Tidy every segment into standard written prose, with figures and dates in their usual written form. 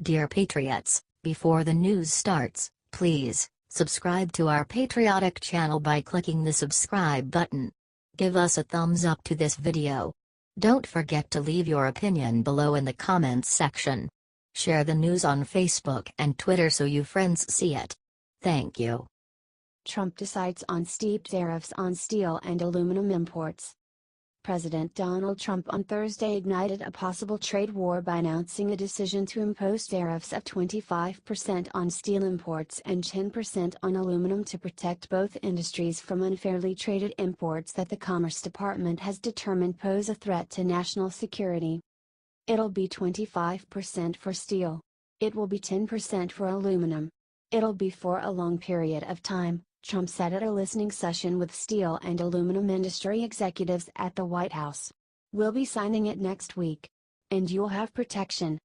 Dear Patriots, before the news starts, please subscribe to our patriotic channel by clicking the subscribe button. Give us a thumbs up to this video. Don't forget to leave your opinion below in the comments section. Share the news on Facebook and Twitter so your friends see it. Thank you. Trump decides on steep tariffs on steel and aluminum imports. President Donald Trump on Thursday ignited a possible trade war by announcing a decision to impose tariffs of 25% on steel imports and 10% on aluminum to protect both industries from unfairly traded imports that the Commerce Department has determined pose a threat to national security. It'll be 25% for steel. It will be 10% for aluminum. It'll be for a long period of time, Trump said at a listening session with steel and aluminum industry executives at the White House. We'll be signing it next week. And you'll have protection.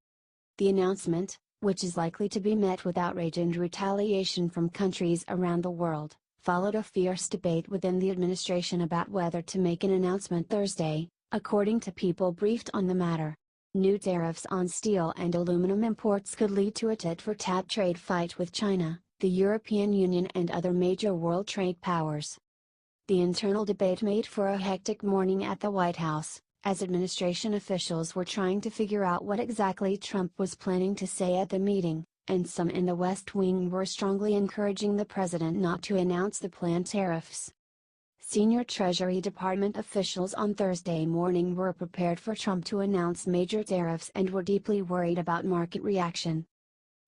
The announcement, which is likely to be met with outrage and retaliation from countries around the world, followed a fierce debate within the administration about whether to make an announcement Thursday, according to people briefed on the matter. New tariffs on steel and aluminum imports could lead to a tit-for-tat trade fight with China, the European Union and other major world trade powers. The internal debate made for a hectic morning at the White House, as administration officials were trying to figure out what exactly Trump was planning to say at the meeting, and some in the West Wing were strongly encouraging the president not to announce the planned tariffs. Senior Treasury Department officials on Thursday morning were prepared for Trump to announce major tariffs and were deeply worried about market reaction.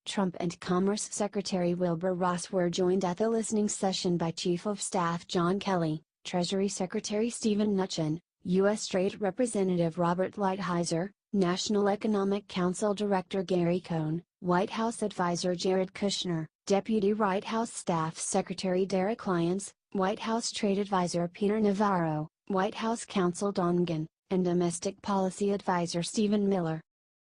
Trump and Commerce Secretary Wilbur Ross were joined at the listening session by Chief of Staff John Kelly, Treasury Secretary Steven Mnuchin, U.S. Trade Representative Robert Lighthizer, National Economic Council Director Gary Cohn, White House Advisor Jared Kushner, Deputy White House Staff Secretary Derek Lyons, White House Trade Advisor Peter Navarro, White House Counsel Don Ginn, and Domestic Policy Advisor Stephen Miller.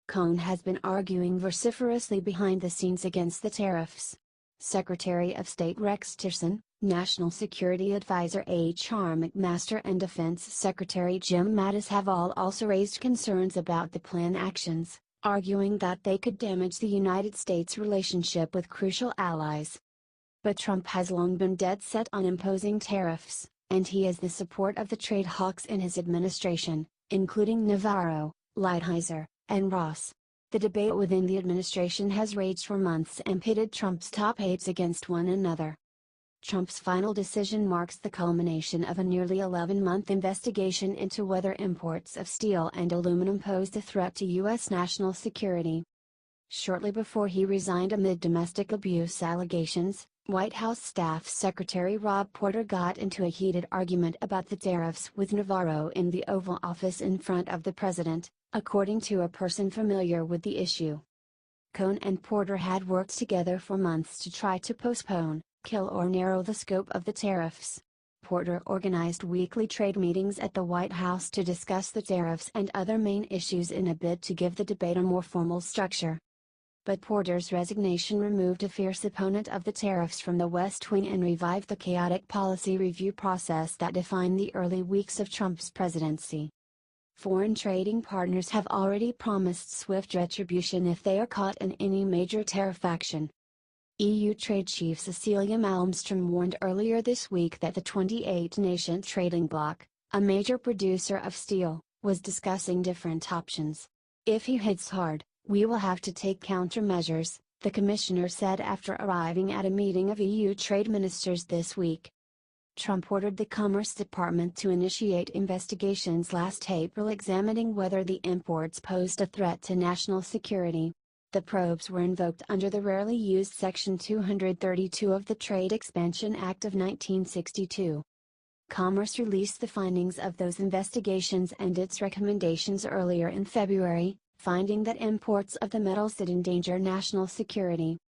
Cohn has been arguing vociferously behind the scenes against the tariffs. Secretary of State Rex Tillerson, National Security Advisor H.R. McMaster and Defense Secretary Jim Mattis have all also raised concerns about the planned actions, arguing that they could damage the United States' relationship with crucial allies. But Trump has long been dead set on imposing tariffs, and he has the support of the trade hawks in his administration, including Navarro, Lighthizer, and Ross. The debate within the administration has raged for months and pitted Trump's top aides against one another. Trump's final decision marks the culmination of a nearly 11-month investigation into whether imports of steel and aluminum posed a threat to U.S. national security. Shortly before he resigned amid domestic abuse allegations, White House Staff Secretary Rob Porter got into a heated argument about the tariffs with Navarro in the Oval Office in front of the president, according to a person familiar with the issue. Cohn and Porter had worked together for months to try to postpone, kill or narrow the scope of the tariffs. Porter organized weekly trade meetings at the White House to discuss the tariffs and other main issues in a bid to give the debate a more formal structure. But Porter's resignation removed a fierce opponent of the tariffs from the West Wing and revived the chaotic policy review process that defined the early weeks of Trump's presidency. Foreign trading partners have already promised swift retribution if they are caught in any major tariff action. EU trade chief Cecilia Malmström warned earlier this week that the 28-nation trading bloc, a major producer of steel, was discussing different options. If he hits hard, we will have to take countermeasures, the commissioner said after arriving at a meeting of EU trade ministers this week. Trump ordered the Commerce Department to initiate investigations last April examining whether the imports posed a threat to national security. The probes were invoked under the rarely used Section 232 of the Trade Expansion Act of 1962. Commerce released the findings of those investigations and its recommendations earlier in February, finding that imports of the metals did endanger national security.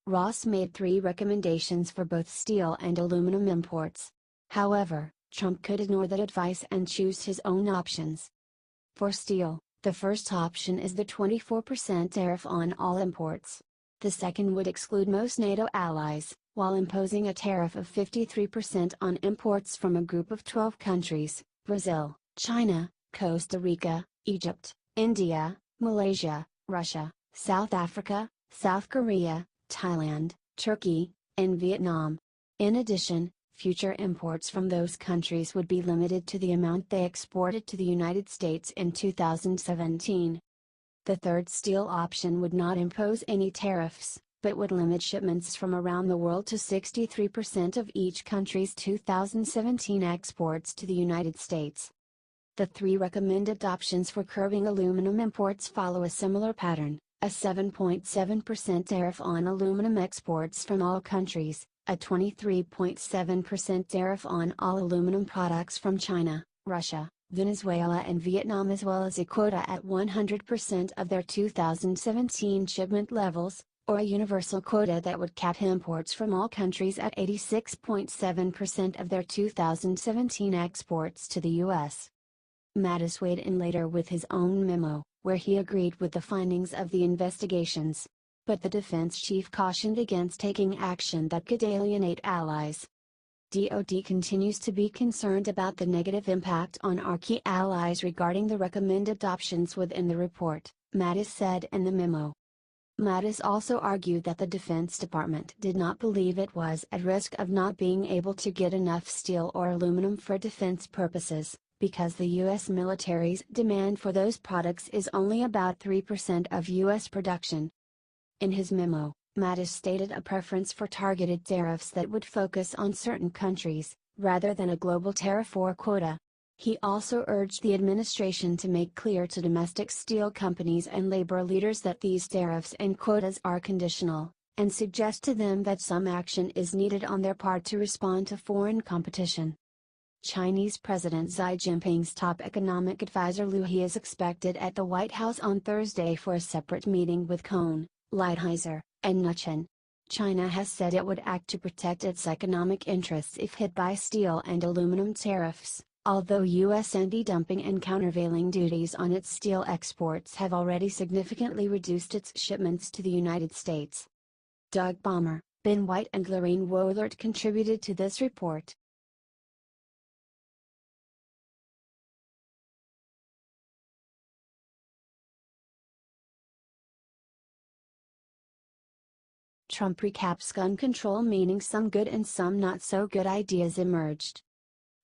Ross made 3 recommendations for both steel and aluminum imports. However, Trump could ignore that advice and choose his own options. For steel, the first option is the 24% tariff on all imports. The second would exclude most NATO allies, while imposing a tariff of 53% on imports from a group of 12 countries: Brazil, China, Costa Rica, Egypt, India, Malaysia, Russia, South Africa, South Korea, Thailand, Turkey, and Vietnam. In addition, future imports from those countries would be limited to the amount they exported to the United States in 2017. The third steel option would not impose any tariffs, but would limit shipments from around the world to 63% of each country's 2017 exports to the United States. The three recommended options for curbing aluminum imports follow a similar pattern: a 7.7% tariff on aluminum exports from all countries, a 23.7% tariff on all aluminum products from China, Russia, Venezuela and Vietnam, as well as a quota at 100% of their 2017 shipment levels, or a universal quota that would cap imports from all countries at 86.7% of their 2017 exports to the U.S. Mattis weighed in later with his own memo, where he agreed with the findings of the investigations. But the defense chief cautioned against taking action that could alienate allies. DoD continues to be concerned about the negative impact on our key allies regarding the recommended options within the report, Mattis said in the memo. Mattis also argued that the Defense Department did not believe it was at risk of not being able to get enough steel or aluminum for defense purposes, because the U.S. military's demand for those products is only about 3% of U.S. production. In his memo, Mattis stated a preference for targeted tariffs that would focus on certain countries, rather than a global tariff or quota. He also urged the administration to make clear to domestic steel companies and labor leaders that these tariffs and quotas are conditional, and suggest to them that some action is needed on their part to respond to foreign competition. Chinese President Xi Jinping's top economic advisor Liu He is expected at the White House on Thursday for a separate meeting with Cohn, Lighthizer, and Mnuchin. China has said it would act to protect its economic interests if hit by steel and aluminum tariffs, although U.S. anti-dumping and countervailing duties on its steel exports have already significantly reduced its shipments to the United States. Doug Balmer, Ben White and Lorraine Wohlert contributed to this report. Trump recaps gun control, meaning some good and some not so good ideas emerged.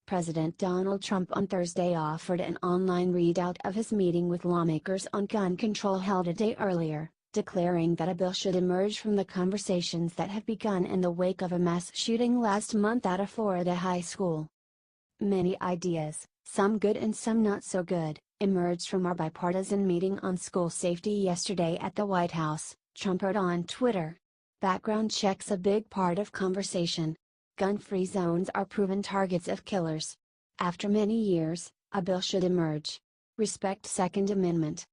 President Donald Trump on Thursday offered an online readout of his meeting with lawmakers on gun control held a day earlier, declaring that a bill should emerge from the conversations that have begun in the wake of a mass shooting last month at a Florida high school. Many ideas, some good and some not so good, emerged from our bipartisan meeting on school safety yesterday at the White House, Trump wrote on Twitter. Background checks a big part of conversation. Gun-free zones are proven targets of killers. After many years, a bill should emerge. Respect Second Amendment.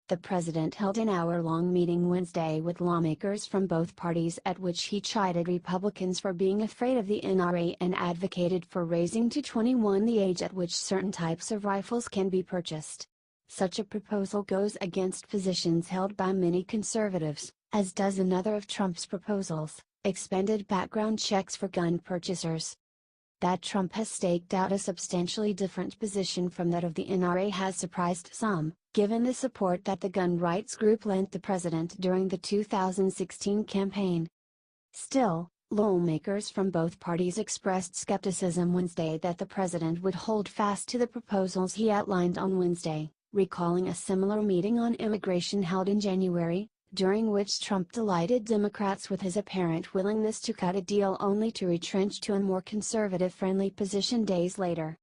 The president held an hour-long meeting Wednesday with lawmakers from both parties at which he chided Republicans for being afraid of the NRA and advocated for raising to 21 the age at which certain types of rifles can be purchased. Such a proposal goes against positions held by many conservatives, as does another of Trump's proposals, expanded background checks for gun purchasers. That Trump has staked out a substantially different position from that of the NRA has surprised some, given the support that the gun rights group lent the president during the 2016 campaign. Still, lawmakers from both parties expressed skepticism Wednesday that the president would hold fast to the proposals he outlined on Wednesday, recalling a similar meeting on immigration held in January, during which Trump delighted Democrats with his apparent willingness to cut a deal only to retrench to a more conservative-friendly position days later.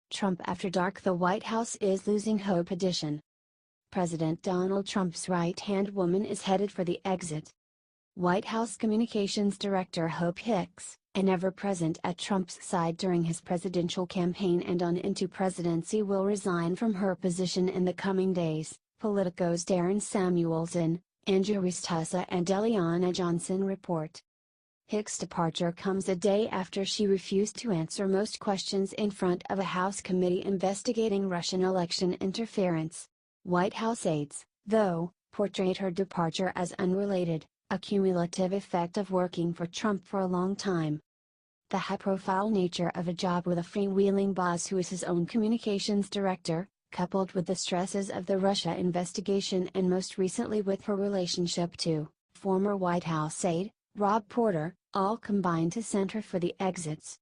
Trump After Dark: The White House is Losing Hope edition. President Donald Trump's right-hand woman is headed for the exit. White House Communications Director Hope Hicks, and ever-present at Trump's side during his presidential campaign and on into presidency, will resign from her position in the coming days, Politico's Darren Samuelson, Andrew Ristusa and Eliana Johnson report. Hicks' departure comes a day after she refused to answer most questions in front of a House committee investigating Russian election interference. White House aides, though, portrayed her departure as unrelated, a cumulative effect of working for Trump for a long time. The high-profile nature of a job with a freewheeling boss who is his own communications director, coupled with the stresses of the Russia investigation and most recently with her relationship to former White House aide, Rob Porter, all combined to center for the exits.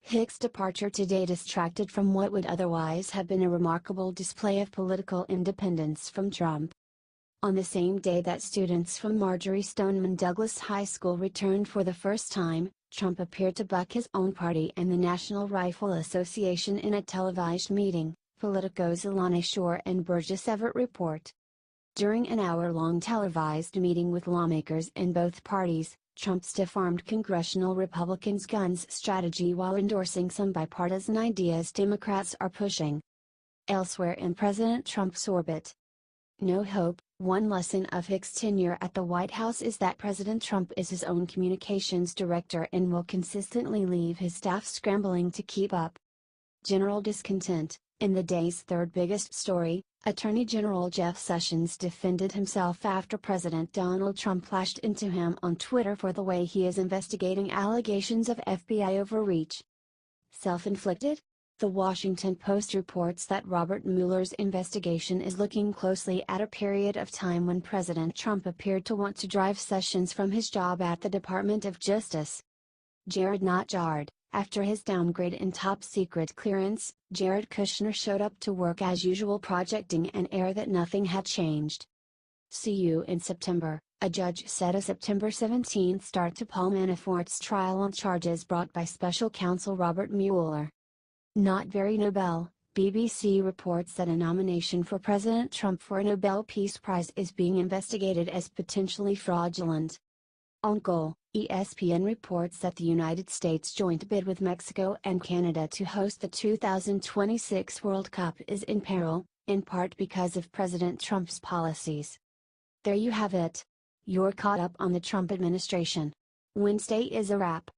Hicks' departure today distracted from what would otherwise have been a remarkable display of political independence from Trump. On the same day that students from Marjory Stoneman Douglas High School returned for the first time, Trump appeared to buck his own party and the National Rifle Association in a televised meeting, Politico's Ilana Shore and Burgess Everett report. During an hour-long televised meeting with lawmakers in both parties, Trump stiff-armed congressional Republicans' guns strategy while endorsing some bipartisan ideas Democrats are pushing. Elsewhere in President Trump's orbit. No hope. One lesson of Hicks' tenure at the White House is that President Trump is his own communications director and will consistently leave his staff scrambling to keep up. General discontent. In the day's third biggest story, Attorney General Jeff Sessions defended himself after President Donald Trump lashed into him on Twitter for the way he is investigating allegations of FBI overreach. Self-inflicted? The Washington Post reports that Robert Mueller's investigation is looking closely at a period of time when President Trump appeared to want to drive Sessions from his job at the Department of Justice. Jared not jarred. After his downgrade in top-secret clearance, Jared Kushner showed up to work as usual, projecting an air that nothing had changed. See you in September, a judge set a September 17 start to Paul Manafort's trial on charges brought by special counsel Robert Mueller. Not very Nobel. BBC reports that a nomination for President Trump for a Nobel Peace Prize is being investigated as potentially fraudulent. On goal, ESPN reports that the United States' joint bid with Mexico and Canada to host the 2026 World Cup is in peril, in part because of President Trump's policies. There you have it. You're caught up on the Trump administration. Wednesday is a wrap.